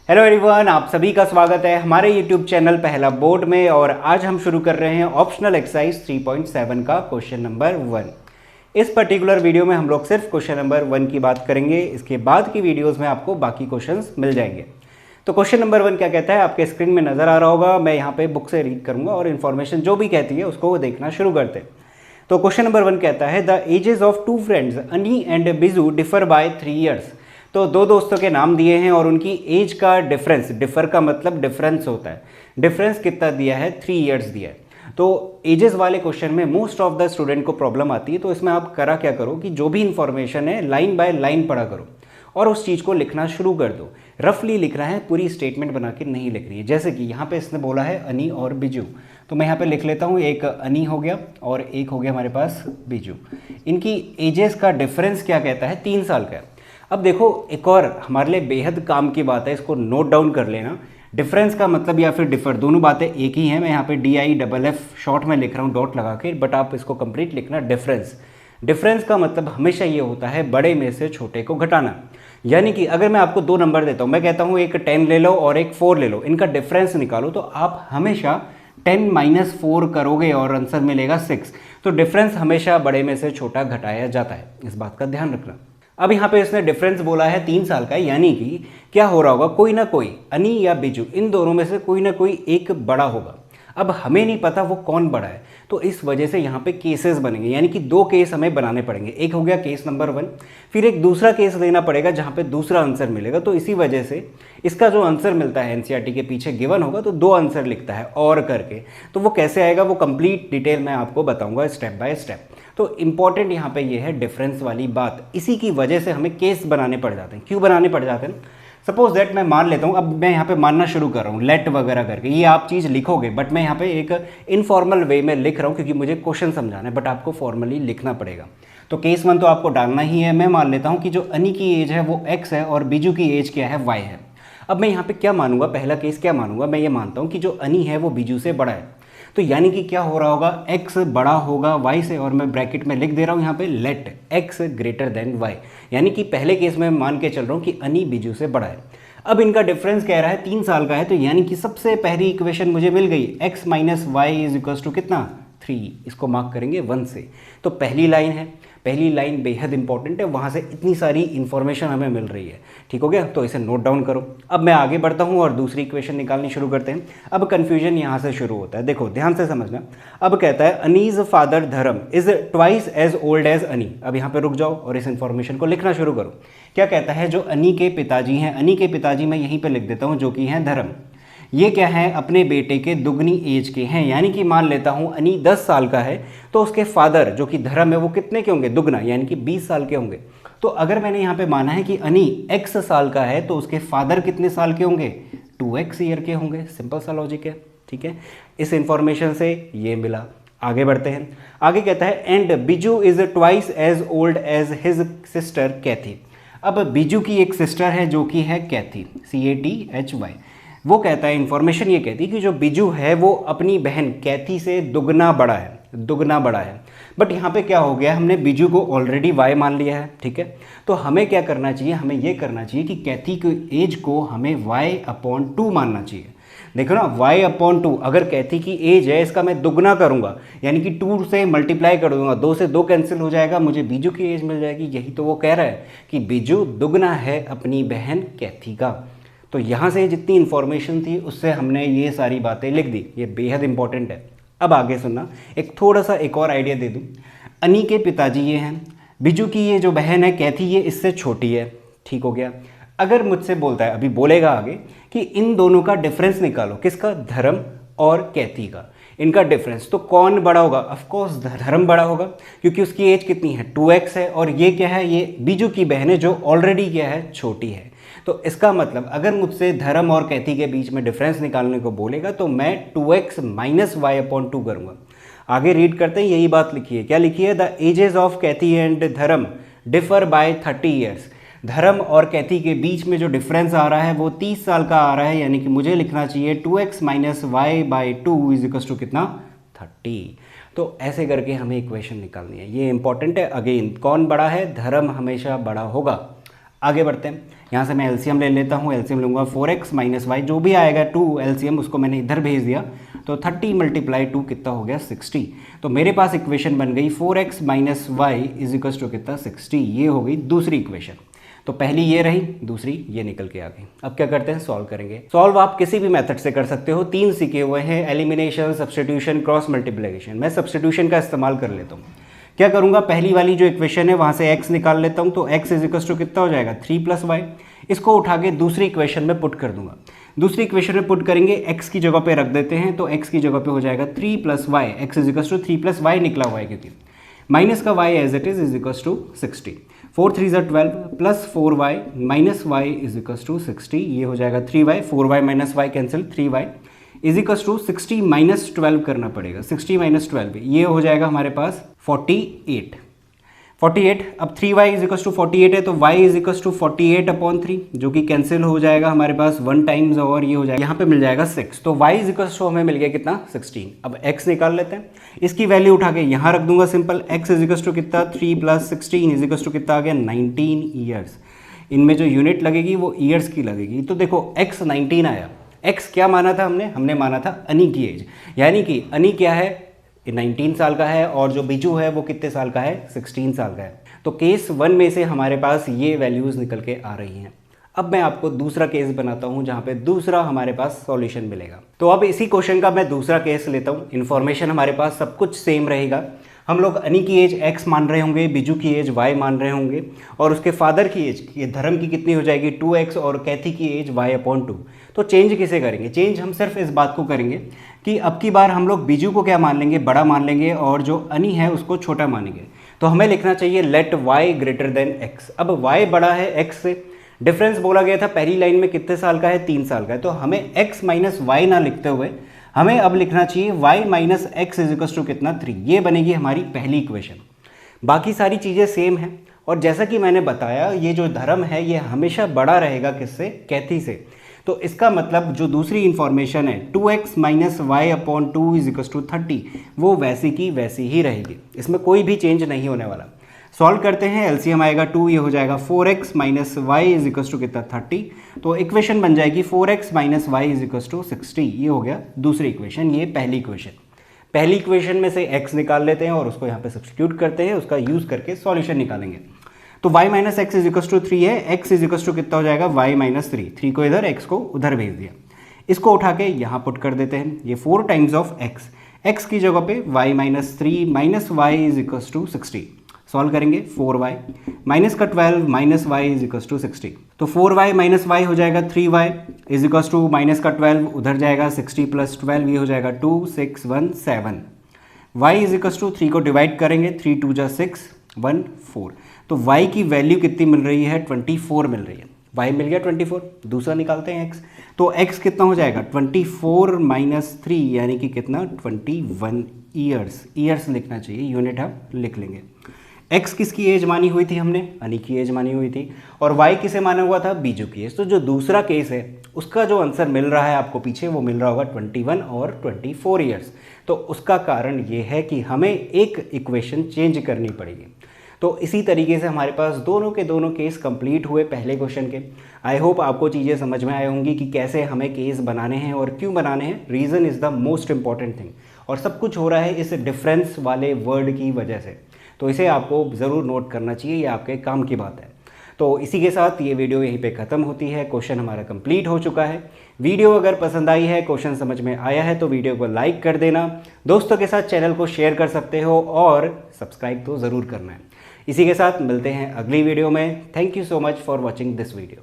Hello everyone, आप सभी का स्वागत है हमारे यूट्यूब चैनल पहला बोर्ड में। और आज हम शुरू कर रहे हैं ऑप्शनल एक्सरसाइज 3.7 का क्वेश्चन नंबर 1। इस पर्टिकुलर वीडियो में हम लोग सिर्फ क्वेश्चन नंबर 1 की बात करेंगे। इसके बाद की वीडियोस में आपको बाकी क्वेश्चंस मिल जाएंगे। तो क्वेश्चन नंबर 1 क्या कहता है, आपके स्क्रीन में नजर आ रहा होगा। मैं यहाँ पे बुक से रीड करूंगा और इन्फॉर्मेशन जो भी कहती है उसको देखना शुरू करते हैं। तो क्वेश्चन नंबर 1 कहता है, the ages of two friends Ani and Biju differ by 3 years. तो दो दोस्तों के नाम दिए हैं और उनकी एज का डिफरेंस, डिफर का मतलब डिफरेंस होता है, डिफरेंस कितना दिया है, 3 ईयर्स दिया है। तो एजेस वाले क्वेश्चन में मोस्ट ऑफ द स्टूडेंट को प्रॉब्लम आती है। तो इसमें आप करा क्या करो कि जो भी इंफॉर्मेशन है लाइन बाय लाइन पढ़ा करो और उस चीज़ को लिखना शुरू कर दो। रफली लिखना है, पूरी स्टेटमेंट बना के नहीं लिख रही है। जैसे कि यहाँ पे इसने बोला है अनी और बिजू, तो मैं यहाँ पे लिख लेता हूँ, एक अनी हो गया और एक हो गया हमारे पास बिजू। इनकी एजेस का डिफरेंस क्या कहता है, 3 साल का है। अब देखो, एक और हमारे लिए बेहद काम की बात है, इसको नोट डाउन कर लेना। डिफरेंस का मतलब या फिर डिफर, दोनों बातें एक ही हैं। मैं यहाँ पे DIFF शॉर्ट में लिख रहा हूँ डॉट लगा के, बट आप इसको कंप्लीट लिखना डिफरेंस। डिफरेंस का मतलब हमेशा ये होता है बड़े में से छोटे को घटाना। यानी कि अगर मैं आपको 2 नंबर देता हूँ, मैं कहता हूँ एक 10 ले लो और एक 4 ले लो, इनका डिफरेंस निकालो, तो आप हमेशा 10 - 4 करोगे और आंसर मिलेगा 6। तो डिफरेंस हमेशा बड़े में से छोटा घटाया जाता है, इस बात का ध्यान रखना। अब यहाँ पे इसने डिफरेंस बोला है 3 साल का, यानी कि क्या हो रहा होगा, कोई ना कोई अनी या बिजू, इन दोनों में से कोई ना कोई एक बड़ा होगा। अब हमें नहीं पता वो कौन बड़ा है, तो इस वजह से यहाँ पे केसेस बनेंगे, यानी कि 2 केस हमें बनाने पड़ेंगे। एक हो गया केस नंबर 1, फिर एक दूसरा केस देना पड़ेगा जहाँ पे दूसरा आंसर मिलेगा। तो इसी वजह से इसका जो आंसर मिलता है NCERT के पीछे गिवन होगा, तो 2 आंसर लिखता है और करके। तो वो कैसे आएगा, वो कंप्लीट डिटेल मैं आपको बताऊंगा स्टेप बाय स्टेप। तो इंपॉर्टेंट यहाँ पे ये है डिफरेंस वाली बात। इसी की वजह से हमें केस बनाने पड़ जाते हैं। क्यों बनाने पड़ जाते हैं, सपोज दैट मैं मान लेता हूँ, अब मैं यहाँ पे मानना शुरू कर रहा हूँ लेट वगैरह करके, ये आप चीज़ लिखोगे, बट मैं यहाँ पे एक इनफॉर्मल वे में लिख रहा हूँ क्योंकि मुझे क्वेश्चन समझाना है, बट आपको फॉर्मली लिखना पड़ेगा। तो केस 1 तो आपको डालना ही है। मैं मान लेता हूँ कि जो अनी की एज है वो X है और बिजू की एज क्या है, Y है। अब मैं यहाँ पे क्या मानूंगा, पहला केस क्या मानूंगा, मैं ये मानता हूँ कि जो अनी है वो बिजू से बड़ा है। तो यानी कि क्या हो रहा होगा, X बड़ा होगा Y से, और मैं ब्रैकेट में लिख दे रहा हूँ यहाँ पे let X greater than Y। यानी कि पहले केस में मान के चल रहा हूँ कि अनी बिजू से बड़ा है। अब इनका डिफरेंस कह रहा है 3 साल का है, तो यानी कि सबसे पहली इक्वेशन मुझे मिल गई, X - Y is equals to कितना, 3। इसको मार्क करेंगे 1 से। तो पहली लाइन है, पहली लाइन बेहद इंपॉर्टेंट है, वहाँ से इतनी सारी इंफॉर्मेशन हमें मिल रही है। ठीक हो गया, तो इसे नोट डाउन करो। अब मैं आगे बढ़ता हूँ और दूसरी इक्वेशन निकालनी शुरू करते हैं। अब कन्फ्यूजन यहाँ से शुरू होता है, देखो ध्यान से समझना। अब कहता है Annie's father Dharam is twice as old as Annie. अब यहाँ पे रुक जाओ और इस इंफॉर्मेशन को लिखना शुरू करो। क्या कहता है, जो अनी के पिताजी हैं, अनी के पिताजी मैं यहीं पे लिख देता हूँ, जो कि हैं धर्म, ये क्या है, अपने बेटे के दुगनी एज के हैं। यानी कि मान लेता हूँ अनी 10 साल का है, तो उसके फादर जो कि धर्म है वो कितने के होंगे, दुगना, यानी कि 20 साल के होंगे। तो अगर मैंने यहाँ पे माना है कि अनी X साल का है, तो उसके फादर कितने साल के होंगे, 2X ईयर के होंगे। सिंपल सा लॉजिक है, ठीक है। इस इंफॉर्मेशन से ये मिला। आगे बढ़ते हैं। आगे कहता है and Biju is twice as old as his sister Kathy. अब बिजू की एक सिस्टर है जो कि है कैथी, CATHY। वो कहता है, इंफॉर्मेशन ये कहती है कि जो बिजू है वो अपनी बहन कैथी से दुगना बड़ा है, दुगना बड़ा है। बट यहाँ पे क्या हो गया, हमने बिजू को ऑलरेडी Y मान लिया है, ठीक है। तो हमें क्या करना चाहिए, हमें ये करना चाहिए कि कैथी की एज को हमें Y/2 मानना चाहिए। देखो ना, Y/2, अगर कैथी की एज है इसका मैं दुगना करूंगा, यानी कि 2 से मल्टीप्लाई कर दूंगा, 2 से 2 कैंसिल हो जाएगा, मुझे बिजू की एज मिल जाएगी। यही तो वो कह रहा है कि बिजू दुगना है अपनी बहन कैथी का। तो यहाँ से जितनी इन्फॉर्मेशन थी उससे हमने ये सारी बातें लिख दी, ये बेहद इंपॉर्टेंट है। अब आगे सुनना, एक थोड़ा सा एक और आइडिया दे दूँ। अनी के पिताजी ये हैं, बिजू की ये जो बहन है कैथी ये इससे छोटी है, ठीक हो गया। अगर मुझसे बोलता है, अभी बोलेगा आगे, कि इन दोनों का डिफरेंस निकालो, किसका, धर्म और कैथी का, इनका डिफरेंस, तो कौन बड़ा होगा, ऑफ कोर्स धर्म बड़ा होगा, क्योंकि उसकी एज कितनी है, 2X है, और ये क्या है, ये बिजू की बहन है जो ऑलरेडी क्या है, छोटी है। तो इसका मतलब अगर मुझसे धर्म और कैथी के बीच में डिफरेंस निकालने को बोलेगा तो मैं 2X - Y/2 करूंगा। आगे रीड करते हैं, यही बात लिखी है। क्या लिखी है, the ages of Kathy and Dharam differ by 30 years. Dharam और कैथी के बीच में जो डिफरेंस आ रहा है वो 30 साल का आ रहा है, यानी कि मुझे लिखना चाहिए 2X - Y/2 is equals to कितना, 30। तो ऐसे करके हमें इक्वेशन निकालनी है, ये इंपॉर्टेंट है। अगेन कौन बड़ा है, धर्म हमेशा बड़ा होगा। आगे बढ़ते हैं, यहाँ से मैं एलसीएम ले लेता हूँ, एलसीएम लूँगा 4x माइनस वाई, जो भी आएगा 2 एलसीएम उसको मैंने इधर भेज दिया, तो 30 मल्टीप्लाई 2 कितना हो गया 60। तो मेरे पास इक्वेशन बन गई 4x minus y is equals to कितना 60। ये हो गई दूसरी इक्वेशन। तो पहली ये रही, दूसरी ये निकल के आ गई। अब क्या करते हैं, सॉल्व करेंगे। सॉल्व आप किसी भी मेथड से कर सकते हो, 3 सीखे हुए हैं, एलिमिनेशन, सब्स्टिट्यूशन, क्रॉस मल्टीप्लिकेशन। मैं सब्स्टिट्यूशन का इस्तेमाल कर लेता हूँ। क्या करूँगा, पहली वाली जो इक्वेशन है वहाँ से x निकाल लेता हूँ, तो x इज इक्वल्स टू कितना हो जाएगा 3 प्लस वाई। इसको उठा के दूसरी इक्वेशन में पुट कर दूंगा। दूसरी इक्वेशन में पुट करेंगे, x की जगह पे रख देते हैं, तो x की जगह पे हो जाएगा 3 plus y, x is equals to 3 plus y निकला हुआ है क्योंकि माइनस का y as it is equals to 60। 4 3 12 plus 4y minus y is equals to 60। ये हो जाएगा 3y, 4y minus y cancel, 3y is equals to 60 minus 12 करना पड़ेगा, 60 माइनस 12 ये हो जाएगा हमारे पास 48। अब 3y इज इक्वल्स टू 48 है, तो y इज इक्वल्स टू 48/3 जो कि कैंसिल हो जाएगा हमारे पास 1 टाइम्स, और ये हो जाएगा यहाँ पे मिल जाएगा 6। तो y इज इक्वल्स टू हमें मिल गया कितना 16। अब x निकाल लेते हैं, इसकी वैल्यू उठा के यहाँ रख दूंगा simple. x is equals to कितना 3 प्लस 16 इज इक्वल्स टू कितना आ गया 19 ईयर्स। इनमें जो यूनिट लगेगी वो ईयर्स की लगेगी। तो देखो x 19 आया, x क्या माना था हमने माना था अनी की एज, यानी कि अनी क्या है 19 साल का है, और जो बिजू है वो कितने साल का है 16 साल का है। तो केस 1 में से हमारे पास ये वैल्यूज़ निकल के आ रही हैं। अब मैं आपको दूसरा केस बनाता हूं जहां पे दूसरा हमारे पास सॉल्यूशन मिलेगा। तो अब इसी क्वेश्चन का मैं दूसरा केस लेता हूं। इन्फॉर्मेशन हमारे पास सब कुछ सेम रहेगा। हम लोग अनी की एज x मान रहे होंगे, बिजू की एज y मान रहे होंगे, और उसके फादर की एज ये धर्म की कितनी हो जाएगी 2x, और कैथी की एज y/2। तो चेंज किसे करेंगे, चेंज हम सिर्फ इस बात को करेंगे कि अब की बार हम लोग बिजू को क्या मान लेंगे, बड़ा मान लेंगे, और जो अनी है उसको छोटा मानेंगे। तो हमें लिखना चाहिए let y greater than x। अब y बड़ा है x से, डिफरेंस बोला गया था पहली लाइन में कितने साल का है 3 साल का है, तो हमें x माइनस वाई ना लिखते हुए हमें अब लिखना चाहिए y minus x is equals to कितना 3। ये बनेगी हमारी पहली इक्वेशन। बाकी सारी चीज़ें सेम हैं, और जैसा कि मैंने बताया ये जो धर्म है ये हमेशा बड़ा रहेगा किससे, कैथी से। तो इसका मतलब जो दूसरी इंफॉर्मेशन है 2x minus y/2 is equals to 30, वो वैसी की वैसी ही रहेगी, इसमें कोई भी चेंज नहीं होने वाला। सॉल्व करते हैं, एलसीएम आएगा 2, ये हो जाएगा 4x minus y is equals to कितना 30। तो इक्वेशन बन जाएगी 4x minus y is equals to 60। ये हो गया दूसरी इक्वेशन, ये पहली इक्वेशन। पहली इक्वेशन में से x निकाल लेते हैं और उसको यहाँ पे सब्स्टिट्यूट करते हैं, उसका यूज़ करके सॉल्यूशन निकालेंगे। तो y minus x is equals to 3 है, x इज इक्वल्स टू कितना हो जाएगा y माइनस 3 को इधर, x को उधर भेज दिया। इसको उठा के यहाँ पुट कर देते हैं, ये 4 टाइम्स ऑफ x की जगह पे y minus 3 minus y is equals to 60। Solve करेंगे 4y माइनस का 12 minus y is equals to 60। तो 4y माइनस वाई हो जाएगा 3y is equals to minus का 12 उधर जाएगा 60 प्लस 12, ये हो जाएगा 2 6 1 7। y इज इक्वल्स टू 3 को डिवाइड करेंगे, 3 2 जा 6 1 4। तो y की वैल्यू कितनी मिल रही है 24 मिल रही है। y मिल गया 24, दूसरा निकालते हैं x। तो x कितना हो जाएगा 24 माइनस 3 यानी कि कितना 21 ईयर्स। ईयर्स लिखना चाहिए, यूनिट हम लिख लेंगे। x किसकी एज मानी हुई थी हमने, अनी की एज मानी हुई थी, और y किसे माना हुआ था, बीजू की एज। तो जो दूसरा केस है उसका जो आंसर मिल रहा है आपको पीछे, वो मिल रहा होगा 21 और 24 ईयर्स। तो उसका कारण ये है कि हमें एक इक्वेशन चेंज करनी पड़ेगी। तो इसी तरीके से हमारे पास दोनों के दोनों केस कंप्लीट हुए पहले क्वेश्चन के। आई होप आपको चीज़ें समझ में आई होंगी कि कैसे हमें केस बनाने हैं और क्यों बनाने हैं। Reason is the most important thing, और सब कुछ हो रहा है इस डिफरेंस वाले वर्ड की वजह से। तो इसे आपको ज़रूर नोट करना चाहिए, ये आपके काम की बात है। तो इसी के साथ ये वीडियो यहीं पे ख़त्म होती है। क्वेश्चन हमारा कंप्लीट हो चुका है। वीडियो अगर पसंद आई है, क्वेश्चन समझ में आया है, तो वीडियो को लाइक कर देना, दोस्तों के साथ चैनल को शेयर कर सकते हो, और सब्सक्राइब तो ज़रूर करना है। इसी के साथ मिलते हैं अगली वीडियो में। Thank you so much for watching this video.